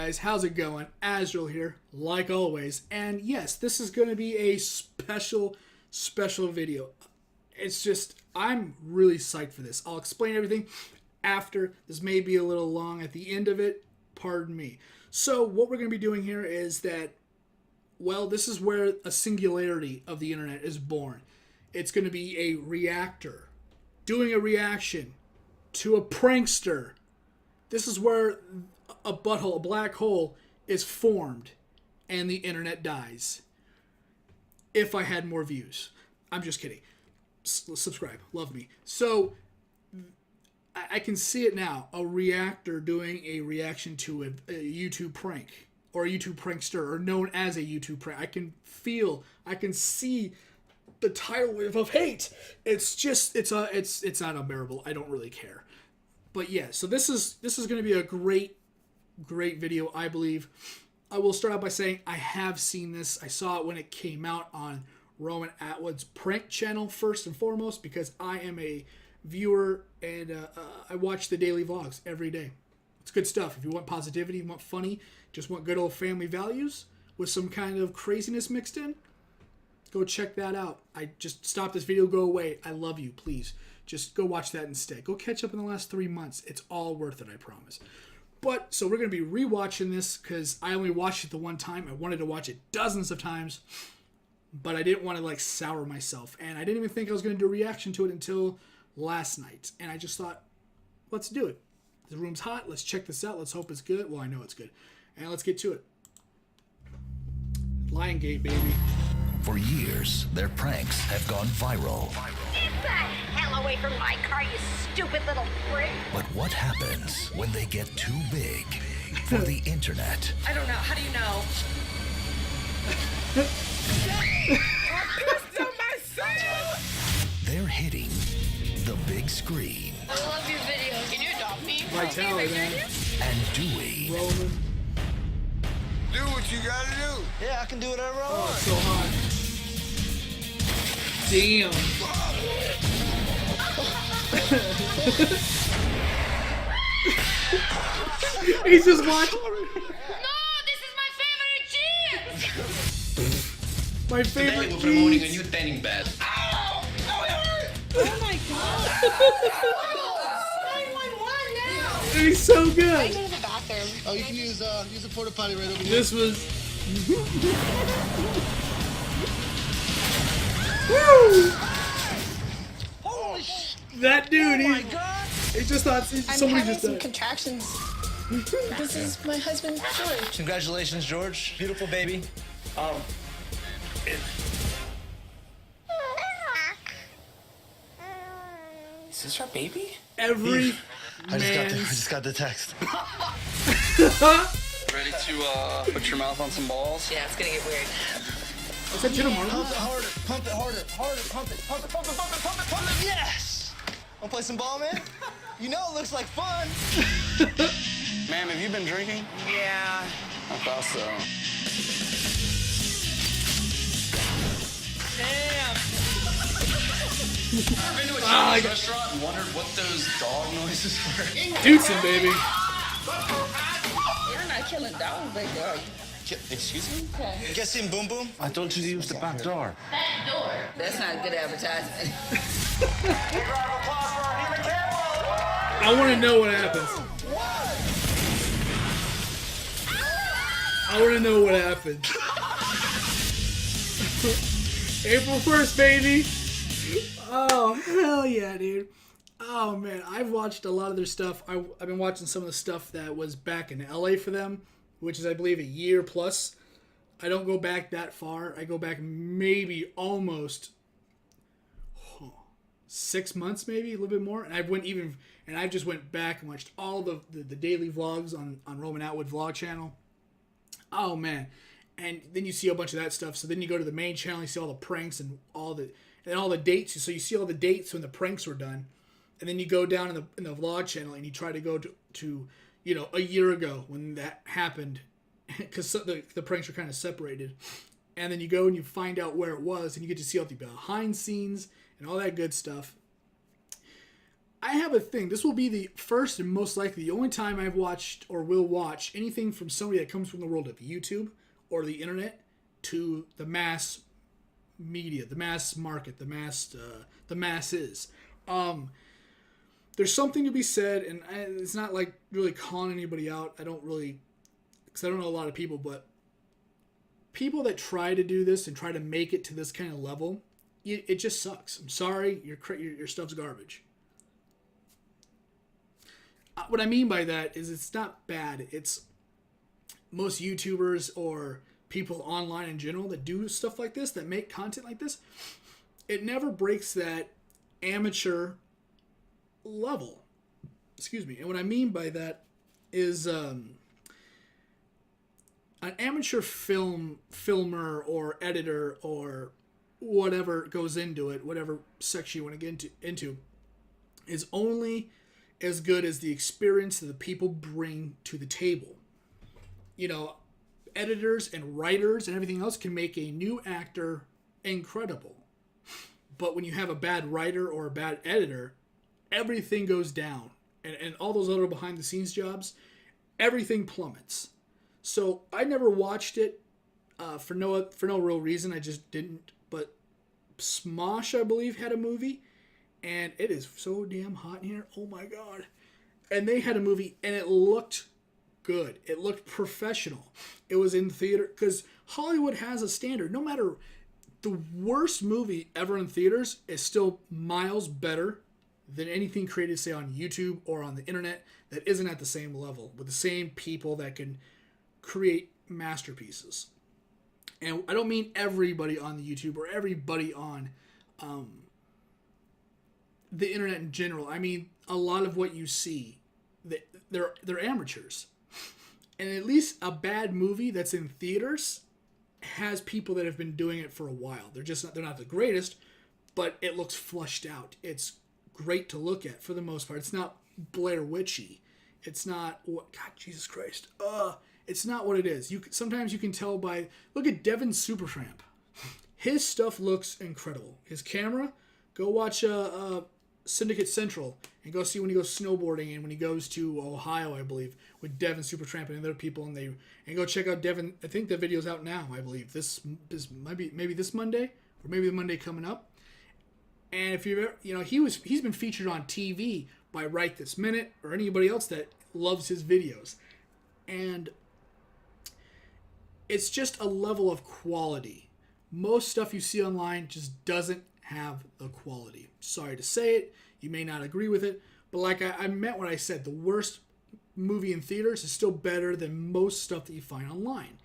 guys? How's it going? Azrael here, like always. And yes, this is going to be a special video. It's just, I'm really psyched for this. I'll explain everything after. This may be a little long at the end of it. Pardon me. So what we're going to be doing here is that, well, this is where a singularity of the internet is born. It's going to be a reactor doing a reaction to a prankster. This is where a butthole, a black hole, is formed and the internet dies. If I had more views. I'm just kidding. Subscribe. Love me. So, I can see it now. A reactor doing a reaction to a YouTube prank. Or a YouTube prankster. Or known as a YouTube prank. I can see the tidal wave of hate. It's not unbearable. I don't really care. But yeah, so this is going to be a great video, I believe. I will start out by saying I have seen this. I saw it when it came out on Roman Atwood's prank channel first and foremost, because I am a viewer and I watch the daily vlogs every day. It's good stuff. If you want positivity, you want funny, just want good old family values with some kind of craziness mixed in, go check that out. I just stopped this video, go away. I love you, please. Just go watch that instead. Go catch up in the last 3 months. It's all worth it, I promise. But, so we're going to be rewatching this because I only watched it the one time. I wanted to watch it dozens of times, but I didn't want to, like, sour myself. And I didn't even think I was going to do a reaction to it until last night. And I just thought, let's do it. The room's hot. Let's check this out. Let's hope it's good. Well, I know it's good. And let's get to it. Liongate, baby. For years, their pranks have gone viral. Get the hell away from my car, you stupid little prick! But what happens when they get too big for the internet? I don't know. How do you know? They're hitting the big screen. I love your video. Can you adopt me? Vitality, man. And doing Roman. Do what you gotta do. Yeah, I can do whatever I want. It's so hot. Damn. He's just watching. No, this is my favorite cheese! My favorite Today we're promoting a cheese. new tanning bed. Oh my god! 911 now! He's so I good. go to the bathroom. Oh, you can use a porta potty right over here. This was. Woo! Holy sh! That dude. Oh my god! He just thought I'm somebody having just some died. contractions. This is my husband, George. Congratulations, George. Beautiful baby. Is this our baby? Every I man. just got the text. Ready to put your mouth on some balls? Yeah, it's gonna get weird. Is that Jenna Marbles? Pump it harder. Pump it harder. Harder. Pump it. Pump it. Pump it. Pump it. Pump it. Pump it. Yes. Wanna play some ball, man? You know it looks like fun. Ma'am, have you been drinking? Yeah. I thought so. Damn. Ever been to a Chinese restaurant and wondered what those dog noises were? Dudson, baby. You're not killing dogs like that. Excuse me? You guys seen Boom Boom? I told you to use the back door. Back door. That's not good advertising. I want to know what happens. I want to know what happened. April 1st, baby. Oh, hell yeah, dude. Oh, man. I've watched a lot of their stuff. I've been watching some of the stuff that was back in LA for them, which is, I believe, a year plus. I don't go back that far. I go back maybe almost 6 months, maybe a little bit more. And I've just went back and watched all the daily vlogs on Roman Atwood vlog channel. Oh, man. And then you see a bunch of that stuff. So then you go to the main channel, you see all the pranks and all the dates. So you see all the dates when the pranks were done. And then you go down in the vlog channel and you try to go to a year ago when that happened, because the pranks were kind of separated. And then you go and you find out where it was, and you get to see all the behind scenes and all that good stuff. I have a thing. This will be the first and most likely the only time I've watched or will watch anything from somebody that comes from the world of YouTube or the internet to the mass media, the mass market, the masses. There's something to be said, and it's not like really calling anybody out. I don't really, because I don't know a lot of people, but people that try to do this and try to make it to this kind of level, it just sucks. I'm sorry, your stuff's garbage. What I mean by that is it's not bad. It's most YouTubers or people online in general that do stuff like this, that make content like this, it never breaks that amateur level. Excuse me. And what I mean by that is an amateur filmer or editor or whatever goes into it, whatever section you want to get into is only as good as the experience that the people bring to the table. You know, editors and writers and everything else can make a new actor incredible. But when you have a bad writer or a bad editor, everything goes down. And all those other behind the scenes jobs, everything plummets. So I never watched it for no real reason. I just didn't. But Smosh, I believe, had a movie. And it is so damn hot in here. Oh my God. And they had a movie and it looked good. It looked professional. It was in theater because Hollywood has a standard. No matter the worst movie ever in theaters is still miles better than anything created, say, on YouTube or on the internet that isn't at the same level with the same people that can create masterpieces. And I don't mean everybody on the YouTube or everybody on the internet in general. I mean, a lot of what you see, they're amateurs. And at least a bad movie that's in theaters has people that have been doing it for a while. They're not the greatest, but it looks flushed out. It's great to look at for the most part. It's not Blair Witchy. It's not what, God, Jesus Christ. It's not what it is. Sometimes you can tell by, look at Devin Supertramp. His stuff looks incredible. His camera, go watch Syndicate Central and go see when he goes snowboarding and when he goes to Ohio, I believe, with Devin Supertramp and other people, and go check out Devin. I think the video's out now, I believe. This might be maybe this Monday or maybe the Monday coming up. And if you've ever, he's been featured on TV by Right This Minute or anybody else that loves his videos, and it's just a level of quality. Most stuff you see online just doesn't have the quality. Sorry to say it, you may not agree with it, but like I meant what I said, the worst movie in theaters is still better than most stuff that you find online.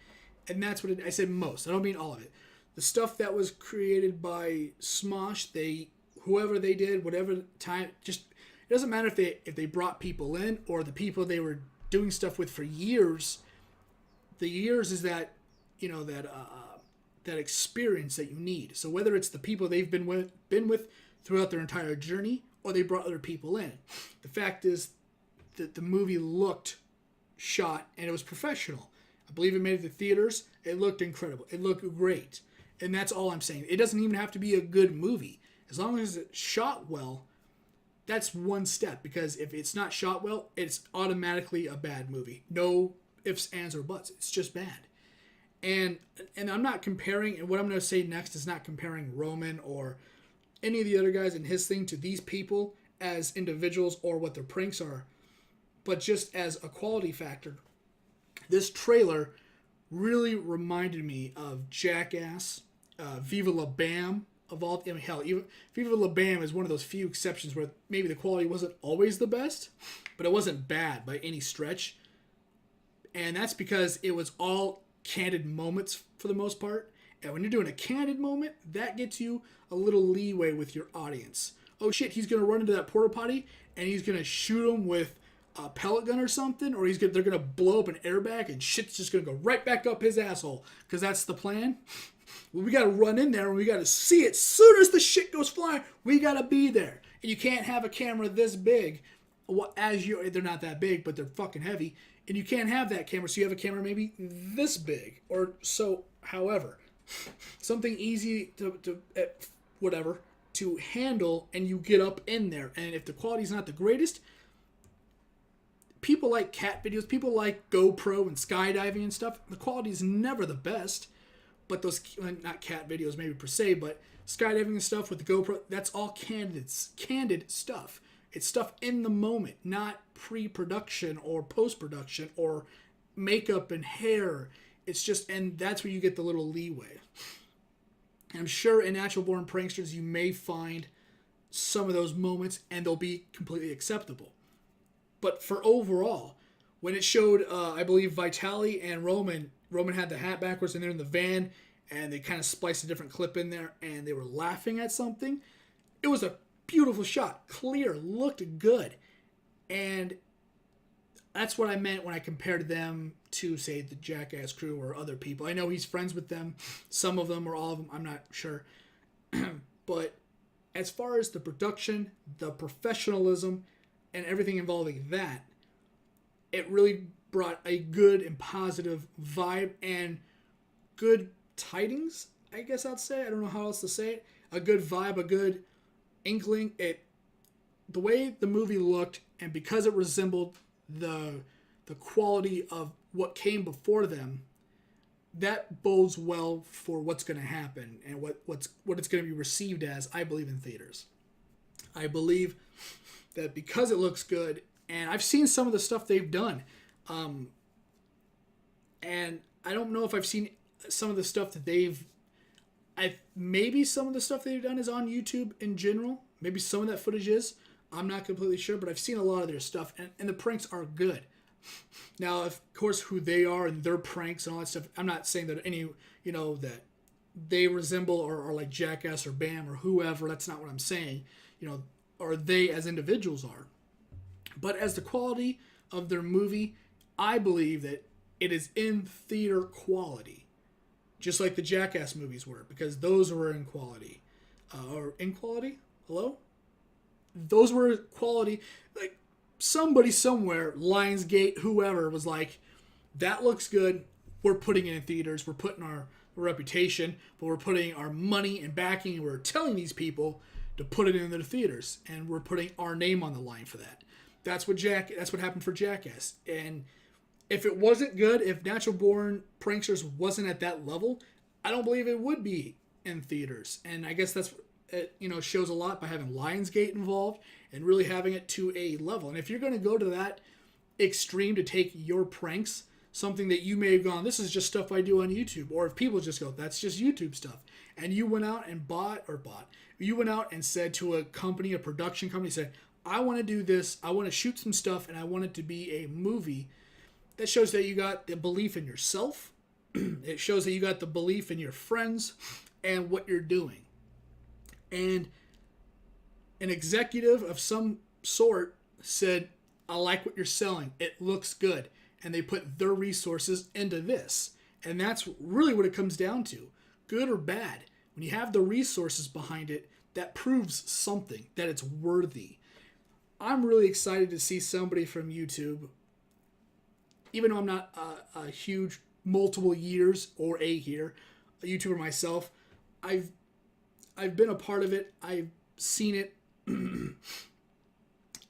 And that's what I said, most. I don't mean all of it. The stuff that was created by Smosh, whoever they did, whatever time, just it doesn't matter if they brought people in or the people they were doing stuff with for years. The years is that, that experience that you need. So whether it's the people they've been with throughout their entire journey or they brought other people in, the fact is that the movie looked shot and it was professional. I believe it made it to theaters. It looked incredible. It looked great. And that's all I'm saying. It doesn't even have to be a good movie. As long as it's shot well, that's one step. Because if it's not shot well, it's automatically a bad movie. No ifs, ands, or buts. It's just bad. And I'm not comparing, and what I'm going to say next is not comparing Roman or any of the other guys in his thing to these people as individuals or what their pranks are, but just as a quality factor. This trailer really reminded me of Jackass, Viva La Bam, even Viva La Bam is one of those few exceptions where maybe the quality wasn't always the best, but it wasn't bad by any stretch. And that's because it was all candid moments for the most part. And when you're doing a candid moment, that gets you a little leeway with your audience. Oh shit, he's going to run into that porta potty and he's going to shoot him with a pellet gun or something, or they're going to blow up an airbag and shit's just going to go right back up his asshole because that's the plan. Well, we got to run in there and we got to see it. As soon as the shit goes flying, we got to be there. And you can't have a camera this big. They're not that big, but they're fucking heavy. And you can't have that camera, so you have a camera maybe this big or so. However, something easy to whatever. to handle, and you get up in there. And if the quality's not the greatest, people like cat videos, people like GoPro and skydiving and stuff, the quality is never the best. But those, not cat videos maybe per se, but skydiving and stuff with the GoPro, that's all candid stuff. It's stuff in the moment, not pre-production or post-production or makeup and hair. It's just, and that's where you get the little leeway. I'm sure in Natural Born Pranksters you may find some of those moments and they'll be completely acceptable. But for overall, when it showed, I believe Vitaly and Roman had the hat backwards and they're in the van and they kind of spliced a different clip in there and they were laughing at something. It was a beautiful shot, clear, looked good. And that's what I meant when I compared them to, say, the Jackass crew or other people. I know he's friends with them, some of them or all of them, I'm not sure. But as far as the production, the professionalism, and everything involving that, it really brought a good and positive vibe and good tidings, I guess I'd say. I don't know how else to say it. A good vibe, a good inkling. The way the movie looked, and because it resembled the quality of what came before them, that bodes well for what's going to happen and what it's going to be received as, I believe, in theaters. I believe that because it looks good, and I've seen some of the stuff they've done, and I don't know if I've seen some of the stuff that maybe some of the stuff they've done is on YouTube in general. Maybe some of that footage is. I'm not completely sure, but I've seen a lot of their stuff, and the pranks are good. Now, of course, who they are and their pranks and all that stuff, I'm not saying that that they resemble or are like Jackass or Bam or whoever. That's not what I'm saying. Or they as individuals are. But as the quality of their movie, I believe that it is in theater quality. Just like the Jackass movies were, because those were in quality. Or in quality? Hello? Those were quality. Like, somebody somewhere, Lionsgate, whoever, was like, that looks good. We're putting it in theaters. We're putting our reputation, but we're putting our money and backing, and we're telling these people to put it in their theaters, and we're putting our name on the line for that. That's what happened for Jackass. And if it wasn't good, if Natural Born Pranksters wasn't at that level, I don't believe it would be in theaters. And I guess that's it, shows a lot by having Lionsgate involved and really having it to a level. And if you're going to go to that extreme to take your pranks, something that you may have gone, this is just stuff I do on YouTube, or if people just go, that's just YouTube stuff, and you went out and you went out and said to a company, a production company, said, I want to do this, I want to shoot some stuff, and I want it to be a movie. That shows that you got the belief in yourself. It shows that you got the belief in your friends and what you're doing. And an executive of some sort said, I like what you're selling. It looks good. And they put their resources into this. And that's really what it comes down to. Good or bad. When you have the resources behind it, that proves something, that it's worthy. I'm really excited to see somebody from YouTube, even though I'm not a huge multiple years or a YouTuber myself. I've been a part of it. I've seen it. And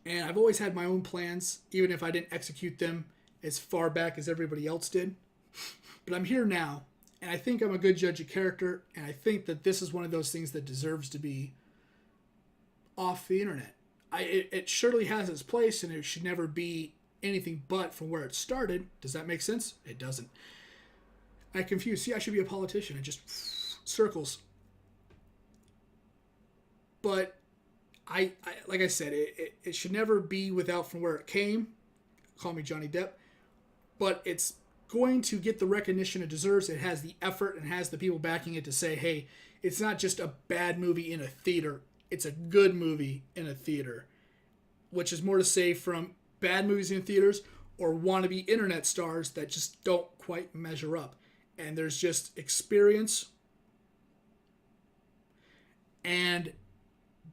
I've always had my own plans, even if I didn't execute them as far back as everybody else did. But I'm here now, and I think I'm a good judge of character, and I think that this is one of those things that deserves to be off the internet. It surely has its place, and it should never be anything but from where it started. Does that make sense? It doesn't. I confuse. See, I should be a politician. It just circles. But I like I said, it should never be without from where it came. Call me Johnny Depp. But it's going to get the recognition it deserves. It has the effort and has the people backing it to say, hey, it's not just a bad movie in a theater. It's a good movie in a theater. Which is more to say from bad movies in theaters or wannabe internet stars that just don't quite measure up. And there's just experience and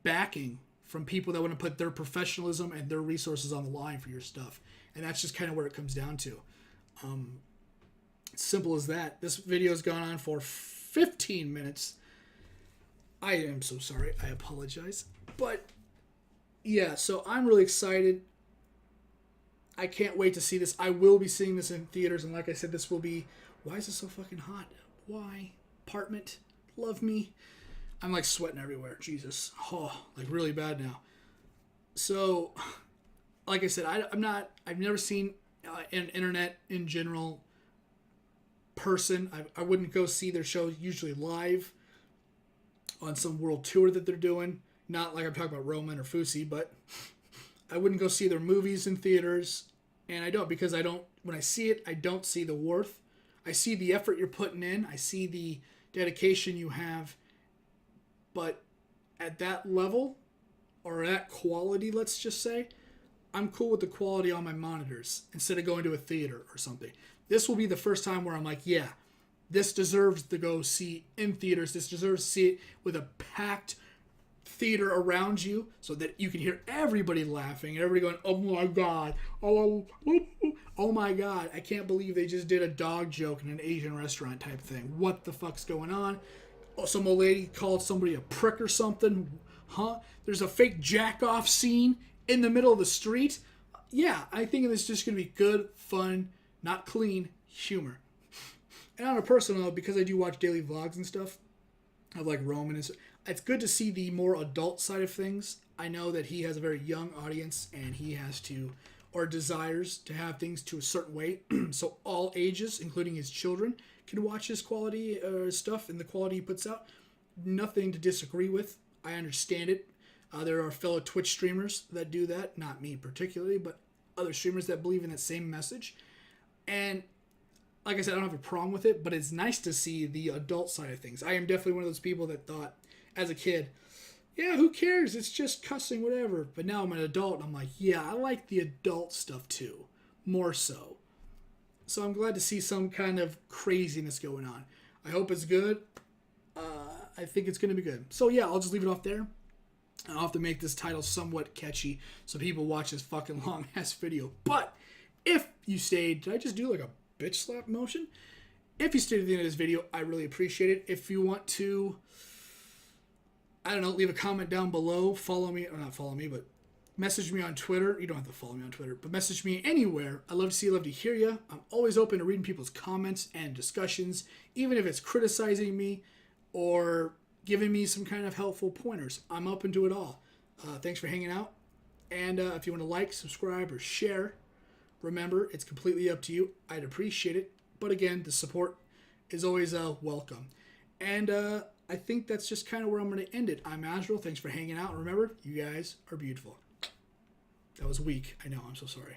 backing from people that want to put their professionalism and their resources on the line for your stuff. And that's just kind of where it comes down to. It's simple as that. This video has gone on for 15 minutes. I am so sorry. I apologize. But yeah, so I'm really excited. I can't wait to see this. I will be seeing this in theaters, and like I said, this will be... Why is it so fucking hot? Why? Apartment, love me. I'm like sweating everywhere. Jesus. Oh, like really bad now. So, like I said, I've never seen an internet in general person. I wouldn't go see their show usually live on some world tour that they're doing. Not like I'm talking about Roman or Fusi, but I wouldn't go see their movies in theaters. And I don't, because when I see it, I don't see the worth. I see the effort you're putting in. I see the dedication you have. But at that level, or that quality, let's just say, I'm cool with the quality on my monitors instead of going to a theater or something. This will be the first time where I'm like, yeah, this deserves to go see in theaters. This deserves to see it with a packed theater around you so that you can hear everybody laughing and everybody going, oh my God, oh my God, I can't believe they just did a dog joke in an Asian restaurant type thing. What the fuck's going on? Oh, some old lady called somebody a prick or something. Huh? There's a fake jack-off scene in the middle of the street. Yeah, I think it's just going to be good, fun, not clean humor. And on a personal note, because I do watch daily vlogs and stuff, of like Roman and stuff, it's good to see the more adult side of things. I know that he has a very young audience and he has to, or desires to have things to a certain way. So all ages, including his children, can watch his quality stuff and the quality he puts out. Nothing to disagree with. I understand it. There are fellow Twitch streamers that do that. Not me particularly, but other streamers that believe in that same message. And like I said, I don't have a problem with it, but it's nice to see the adult side of things. I am definitely one of those people that thought, as a kid, yeah, who cares? It's just cussing, whatever. But now I'm an adult, and I'm like, yeah, I like the adult stuff too, more so. So I'm glad to see some kind of craziness going on. I hope it's good. I think it's going to be good. So yeah, I'll just leave it off there. I'll have to make this title somewhat catchy so people watch this fucking long-ass video. But if you stayed... Did I just do like a bitch slap motion? If you stayed to the end of this video, I really appreciate it. If you want to... I don't know, leave a comment down below. Follow me, or not follow me, but message me on Twitter. You don't have to follow me on Twitter, but message me anywhere. I love to see you, love to hear you. I'm always open to reading people's comments and discussions, even if it's criticizing me or giving me some kind of helpful pointers. I'm open to it all. Thanks for hanging out. And if you want to like, subscribe, or share, remember, it's completely up to you. I'd appreciate it. But again, the support is always welcome. And I think that's just kind of where I'm going to end it. I'm Azrael. Thanks for hanging out. And remember, you guys are beautiful. That was weak. I know. I'm so sorry.